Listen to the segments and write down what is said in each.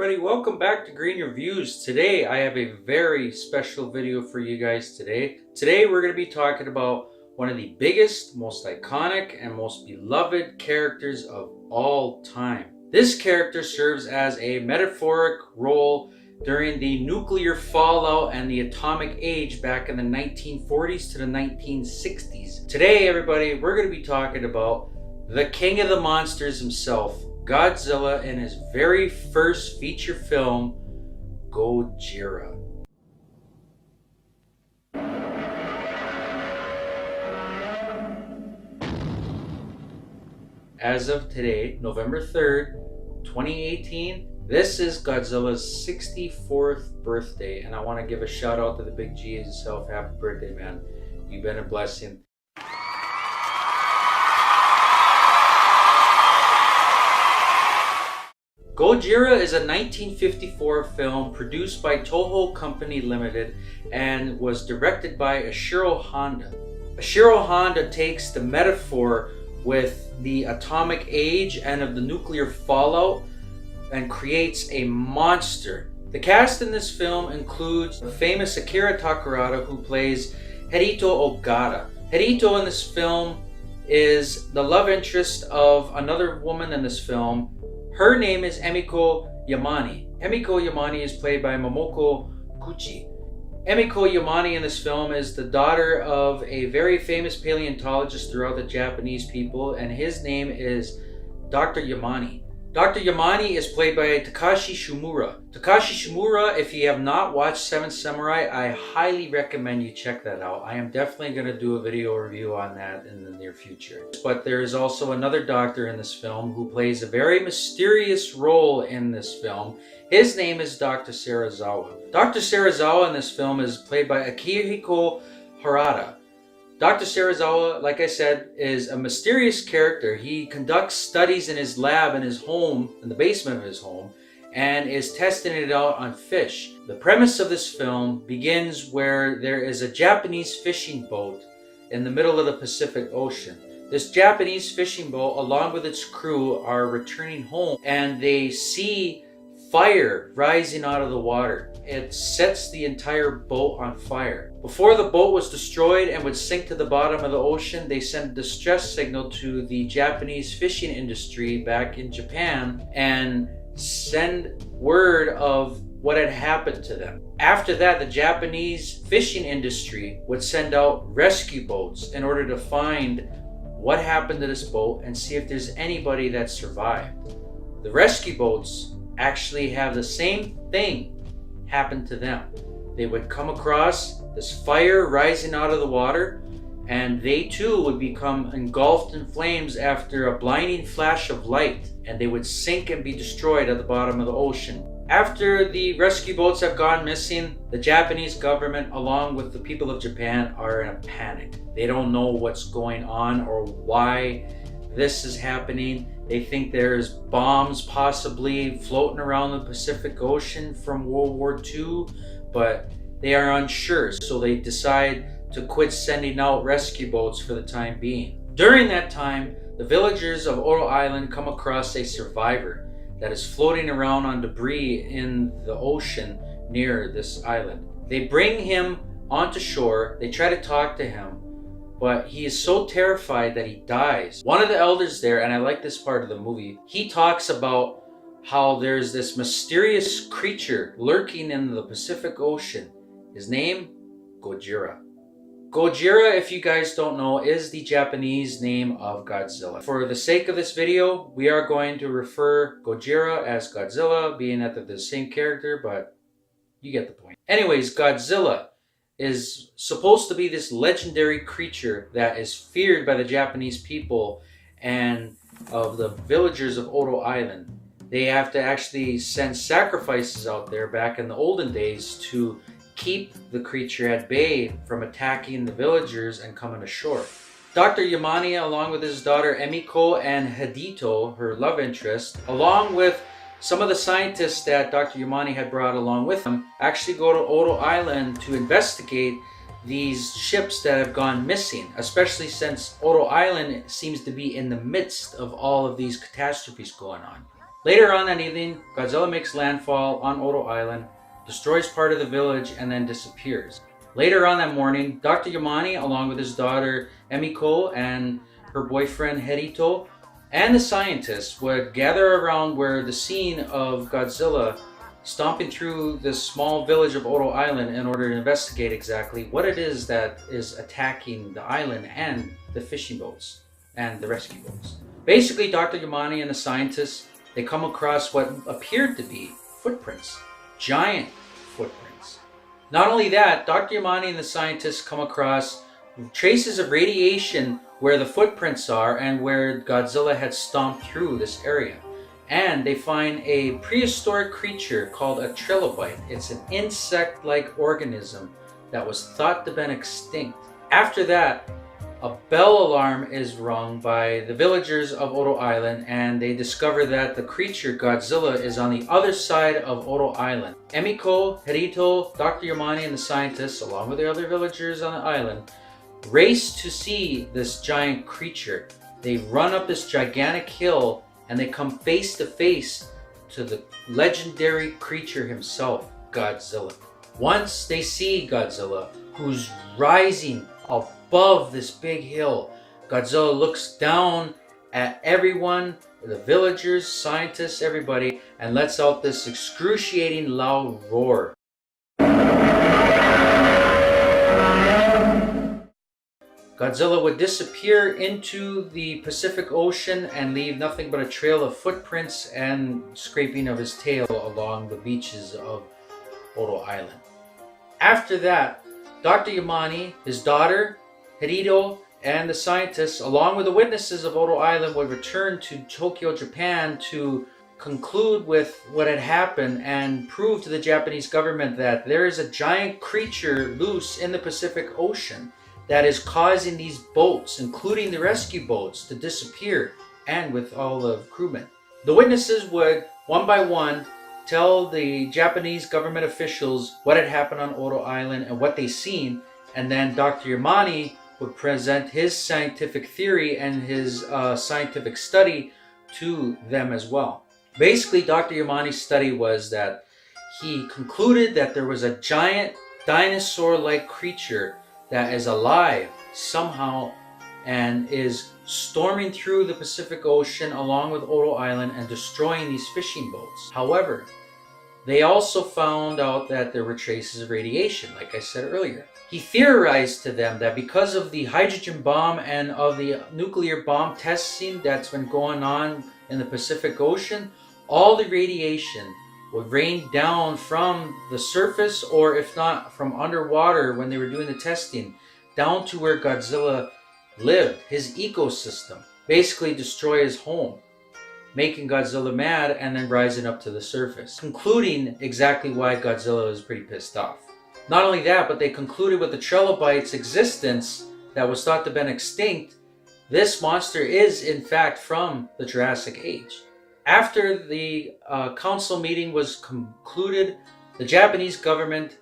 everybody, welcome back to Green Reviews. Today I have a very special video for you guys today. Today we're going to be talking about one of the biggest, most iconic, and most beloved characters of all time. This character serves as a metaphoric role during the nuclear fallout and the atomic age back in the 1940s to the 1960s. Today everybody, we're going to be talking about the king of the monsters himself, Godzilla, in his very first feature film, Gojira. As of today, November 3rd, 2018, this is Godzilla's 64th birthday, and I want to give a shout out to the big G himself. Happy birthday, man. You've been a blessing. Gojira is a 1954 film produced by Toho Company Limited and was directed by Ishiro Honda. Ishiro Honda takes the metaphor with the atomic age and of the nuclear fallout and creates a monster. The cast in this film includes the famous Akira Takarada, who plays Hideo Ogata. Hideo in this film is the love interest of another woman in this film. Her name is Emiko Yamane. Emiko Yamane is played by Momoko Gucci. Emiko Yamane in this film is the daughter of a very famous paleontologist throughout the Japanese people, and his name is Dr. Yamane. Dr. Yamane is played by Takashi Shimura. Takashi Shimura, if you have not watched Seven Samurai, I highly recommend you check that out. I am definitely going to do a video review on that in the near future. But there is also another doctor in this film who plays a very mysterious role in this film. His name is Dr. Serizawa. Dr. Serizawa in this film is played by Akihiko Harada. Dr. Serizawa, like I said, is a mysterious character. He conducts studies in his lab in his home, in the basement of his home, and is testing it out on fish. The premise of this film begins where there is a Japanese fishing boat in the middle of the Pacific Ocean. This Japanese fishing boat, along with its crew, are returning home, and they see fire rising out of the water. It sets the entire boat on fire. Before the boat was destroyed and would sink to the bottom of the ocean, they sent a distress signal to the Japanese fishing industry back in Japan and send word of what had happened to them. After that, the Japanese fishing industry would send out rescue boats in order to find what happened to this boat and see if there's anybody that survived. The rescue boats actually have the same thing happen to them. They would come across this fire rising out of the water, and they too would become engulfed in flames after a blinding flash of light, and they would sink and be destroyed at the bottom of the ocean. After the rescue boats have gone missing, the Japanese government, along with the people of Japan, are in a panic. They don't know what's going on or why this is happening. They think there's bombs possibly floating around the Pacific Ocean from World War II, but they are unsure, so they decide to quit sending out rescue boats for the time being. During that time, the villagers of Oto Island come across a survivor that is floating around on debris in the ocean near this island. They bring him onto shore, they try to talk to him, but he is so terrified that he dies. One of the elders there, and I like this part of the movie, he talks about how there's this mysterious creature lurking in the Pacific Ocean. His name? Gojira. Gojira, if you guys don't know, is the Japanese name of Godzilla. For the sake of this video, we are going to refer Gojira as Godzilla, being that they're the same character, but you get the point. Anyways, Godzilla is supposed to be this legendary creature that is feared by the Japanese people and of the villagers of Oto Island. They have to actually send sacrifices out there back in the olden days to keep the creature at bay from attacking the villagers and coming ashore. Dr. Yamane, along with his daughter Emiko and Hideo, her love interest, along with some of the scientists that Dr. Yamane had brought along with him, actually go to Oto Island to investigate these ships that have gone missing, especially since Oto Island seems to be in the midst of all of these catastrophes going on. Later on that evening, Godzilla makes landfall on Odo Island, destroys part of the village, and then disappears. Later on that morning, Dr. Yamane, along with his daughter Emiko and her boyfriend Hirito, and the scientists would gather around where the scene of Godzilla stomping through this small village of Odo Island in order to investigate exactly what it is that is attacking the island and the fishing boats and the rescue boats. Basically, Dr. Yamane and the scientists, they come across what appeared to be footprints, giant footprints. Not only that, Dr. Yamane and the scientists come across traces of radiation where the footprints are and where Godzilla had stomped through this area. And they find a prehistoric creature called a trilobite. It's an insect-like organism that was thought to have been extinct. After that, a bell alarm is rung by the villagers of Odo Island, and they discover that the creature, Godzilla, is on the other side of Odo Island. Emiko, Hirito, Dr. Yamane, and the scientists, along with the other villagers on the island, race to see this giant creature. They run up this gigantic hill and they come face to face to the legendary creature himself, Godzilla. Once they see Godzilla, who's rising above this big hill, Godzilla looks down at everyone, the villagers, scientists, everybody, and lets out this excruciating loud roar. Godzilla would disappear into the Pacific Ocean and leave nothing but a trail of footprints and scraping of his tail along the beaches of Odo Island. After that, Dr. Yamane, his daughter, Hirito, and the scientists, along with the witnesses of Odo Island, would return to Tokyo, Japan to conclude with what had happened and prove to the Japanese government that there is a giant creature loose in the Pacific Ocean that is causing these boats, including the rescue boats, to disappear, and with all the crewmen. The witnesses would, one by one, tell the Japanese government officials what had happened on Odo Island and what they seen, and then Dr. Yamane would present his scientific theory and his scientific study to them as well. Basically, Dr. Yamane's study was that he concluded that there was a giant dinosaur-like creature that is alive somehow and is storming through the Pacific Ocean along with Odo Island and destroying these fishing boats. However, they also found out that there were traces of radiation, like I said earlier. He theorized to them that because of the hydrogen bomb and of the nuclear bomb testing that's been going on in the Pacific Ocean, all the radiation would rain down from the surface, or if not from underwater when they were doing the testing, down to where Godzilla lived, his ecosystem, basically destroy his home, making Godzilla mad and then rising up to the surface, concluding exactly why Godzilla was pretty pissed off. Not only that, but they concluded with the trilobite's existence that was thought to have been extinct. This monster is in fact from the Jurassic Age. After the council meeting was concluded, the Japanese government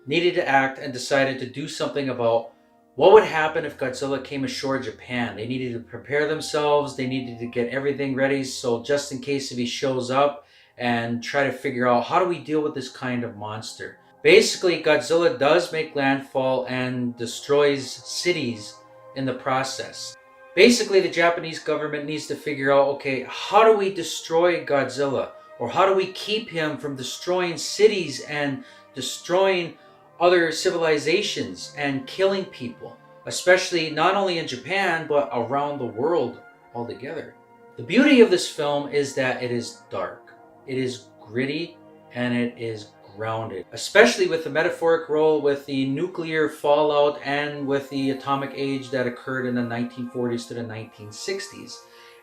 needed to act and decided to do something about what would happen if Godzilla came ashore in Japan. They needed to prepare themselves, they needed to get everything ready, so just in case if he shows up, and try to figure out how do we deal with this kind of monster. Basically, Godzilla does make landfall and destroys cities in the process. Basically, the Japanese government needs to figure out, okay, how do we destroy Godzilla? Or how do we keep him from destroying cities and destroying other civilizations and killing people? Especially not only in Japan, but around the world altogether. The beauty of this film is that it is dark. It is gritty and it is grounded, especially with the metaphoric role with the nuclear fallout and with the atomic age that occurred in the 1940s to the 1960s.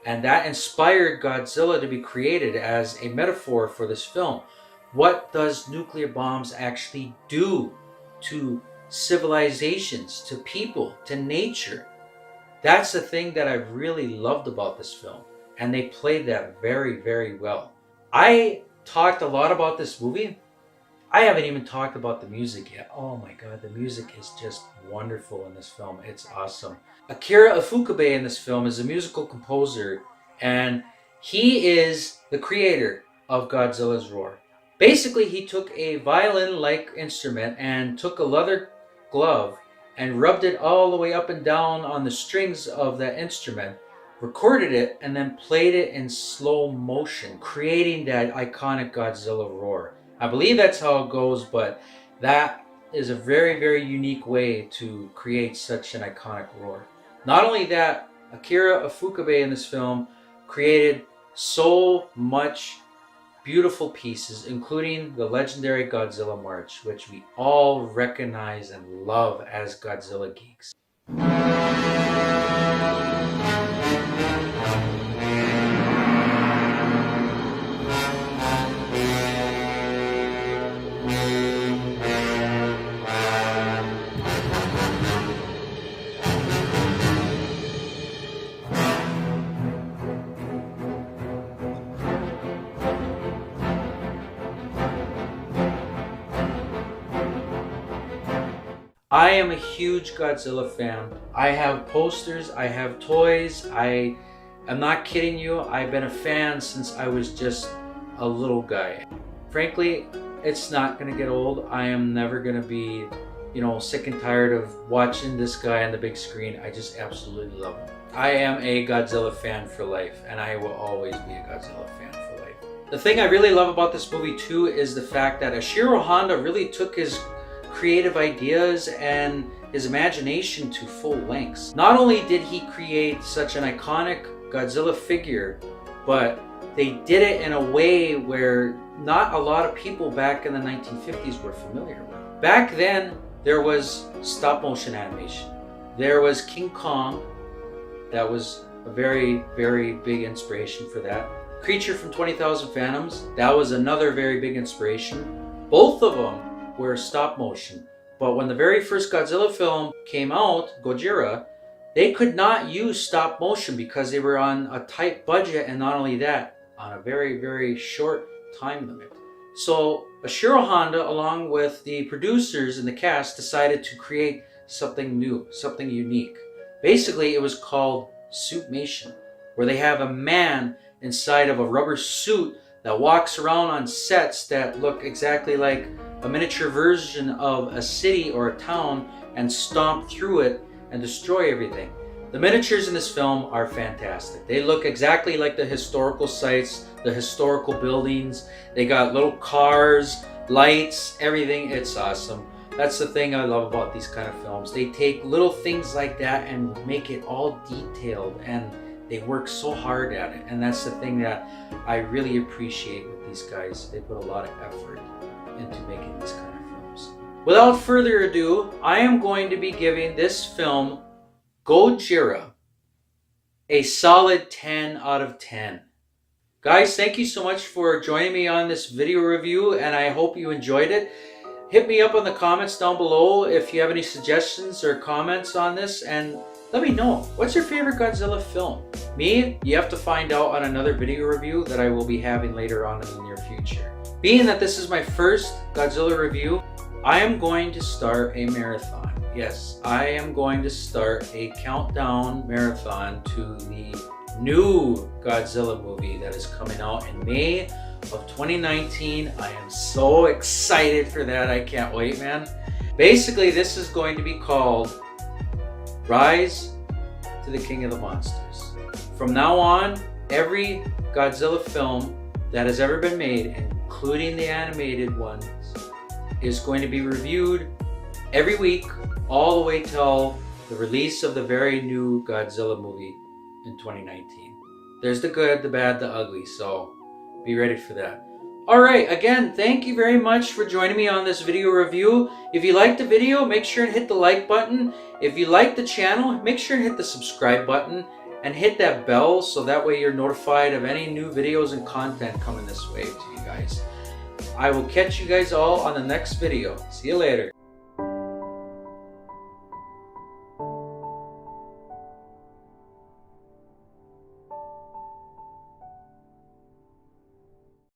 And that inspired Godzilla to be created as a metaphor for this film. What does nuclear bombs actually do to civilizations, to people, to nature? That's the thing that I really loved about this film. And they played that very, very well. I talked a lot about this movie. I haven't even talked about the music yet. Oh my god, the music is just wonderful in this film. It's awesome. Akira Ifukube in this film is a musical composer, and He is the creator of Godzilla's roar. Basically, he took a violin-like instrument and took a leather glove and rubbed it all the way up and down on the strings of that instrument, recorded it, and then played it in slow motion, creating that iconic Godzilla roar. I believe that's how it goes, but that is a very, very unique way to create such an iconic roar. Not only that, Akira Ifukube in this film created so much beautiful pieces, including the legendary Godzilla March, which we all recognize and love as Godzilla geeks. I am a huge Godzilla fan. I have posters, I have toys, I am not kidding you, I've been a fan since I was just a little guy. Frankly, it's not gonna get old. I am never gonna be, sick and tired of watching this guy on the big screen. I just absolutely love him. I am a Godzilla fan for life, and I will always be a Godzilla fan for life. The thing I really love about this movie too is the fact that Ishiro Honda really took his creative ideas and his imagination to full lengths. Not only did he create such an iconic Godzilla figure, but they did it in a way where not a lot of people back in the 1950s were familiar with. Back then, there was stop motion animation. There was King Kong. That was a very, very big inspiration for that. Creature from 20,000 Fathoms. That was another very big inspiration. Both of them were stop motion. But when the very first Godzilla film came out, Gojira, they could not use stop motion because they were on a tight budget, and not only that, on a very, very short time limit. So Ishiro Honda, along with the producers and the cast, decided to create something new, something unique. Basically, it was called suitmation, where they have a man inside of a rubber suit that walks around on sets that look exactly like a miniature version of a city or a town and stomp through it and destroy everything. The miniatures in this film are fantastic. They look exactly like the historical sites, the historical buildings. They got little cars, lights, everything. It's awesome. That's the thing I love about these kind of films. They take little things like that and make it all detailed, and they work so hard at it. And that's the thing that I really appreciate with these guys. They put a lot of effort into making these kind of films. Without further ado, I am going to be giving this film, Gojira, a solid 10 out of 10. Guys, thank you so much for joining me on this video review, and I hope you enjoyed it. Hit me up in the comments down below if you have any suggestions or comments on this, and let me know. What's your favorite Godzilla film? Me, you have to find out on another video review that I will be having later on in the near future. Being that this is my first Godzilla review, I am going to start a marathon. Yes, I am going to start a countdown marathon to the new Godzilla movie that is coming out in May of 2019. I am so excited for that. I can't wait, man. Basically, this is going to be called Rise to the King of the Monsters. From now on, every Godzilla film that has ever been made, including the animated ones, is going to be reviewed every week, all the way till the release of the very new Godzilla movie in 2019. There's the good, the bad, the ugly, so be ready for that. Alright, again, thank you very much for joining me on this video review. If you liked the video, make sure and hit the like button. If you like the channel, make sure and hit the subscribe button and hit that bell so that way you're notified of any new videos and content coming this way to you guys. I will catch you guys all on the next video. See you later.